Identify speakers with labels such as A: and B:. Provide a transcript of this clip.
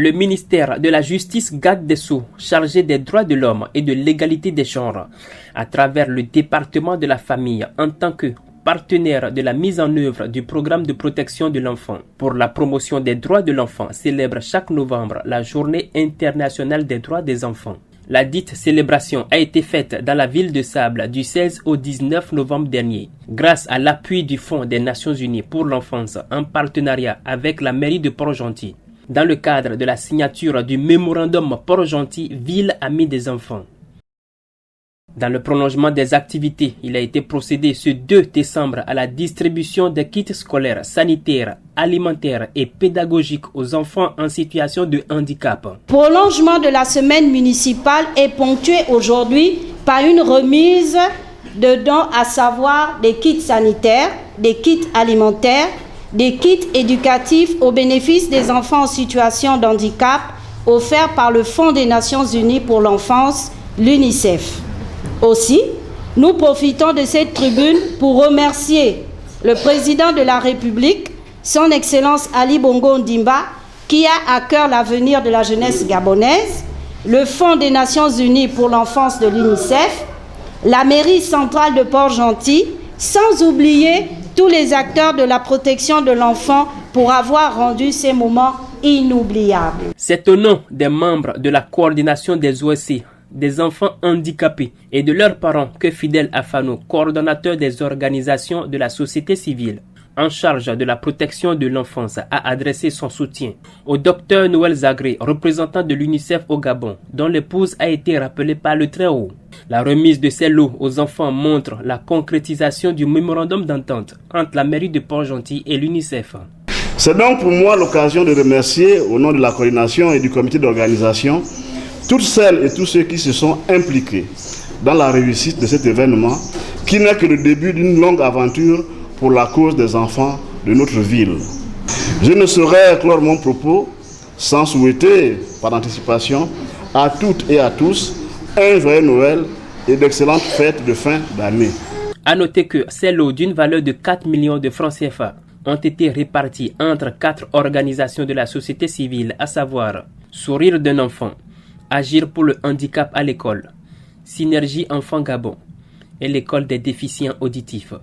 A: Le ministère de la Justice garde des Sceaux, chargé des droits de l'homme et de l'égalité des genres, à travers le département de la famille en tant que partenaire de la mise en œuvre du programme de protection de l'enfant pour la promotion des droits de l'enfant, célèbre chaque novembre la Journée internationale des droits des enfants. La dite célébration a été faite dans la ville de Sable du 16 au 19 novembre dernier, grâce à l'appui du Fonds des Nations Unies pour l'enfance en partenariat avec la mairie de Port-Gentil, dans le cadre de la signature du mémorandum Port-Gentil, ville amie des enfants. Dans le prolongement des activités, il a été procédé ce 2 décembre à la distribution des kits scolaires, sanitaires, alimentaires et pédagogiques aux enfants en situation de handicap.
B: Prolongement de la semaine municipale est ponctué aujourd'hui par une remise de dons, à savoir des kits sanitaires, des kits alimentaires, des kits éducatifs au bénéfice des enfants en situation de handicap offerts par le Fonds des Nations Unies pour l'enfance, l'UNICEF. Aussi, nous profitons de cette tribune pour remercier le président de la République, son Excellence Ali Bongo Ondimba, qui a à cœur l'avenir de la jeunesse gabonaise, le Fonds des Nations Unies pour l'enfance de l'UNICEF, la mairie centrale de Port-Gentil, sans oublier tous les acteurs de la protection de l'enfant pour avoir rendu ces moments inoubliables.
A: C'est au nom des membres de la coordination des OSC, des enfants handicapés et de leurs parents que Fidel Afano, coordonnateur des organisations de la société civile en charge de la protection de l'enfance, a adressé son soutien au docteur Noël Zagré, représentant de l'UNICEF au Gabon, dont l'épouse a été rappelée par le Très-Haut. La remise de ces lots aux enfants montre la concrétisation du mémorandum d'entente entre la mairie de Port-Gentil et l'UNICEF.
C: C'est donc pour moi l'occasion de remercier, au nom de la coordination et du comité d'organisation, toutes celles et tous ceux qui se sont impliqués dans la réussite de cet événement, qui n'est que le début d'une longue aventure pour la cause des enfants de notre ville. Je ne saurais clore mon propos sans souhaiter, par anticipation, à toutes et à tous un joyeux Noël et d'excellentes fêtes de fin d'année.
A: À noter que ces lots d'une valeur de 4 millions de francs CFA ont été répartis entre 4 organisations de la société civile, à savoir Sourire d'un enfant, Agir pour le handicap à l'école, Synergie Enfant Gabon et l'école des déficients auditifs.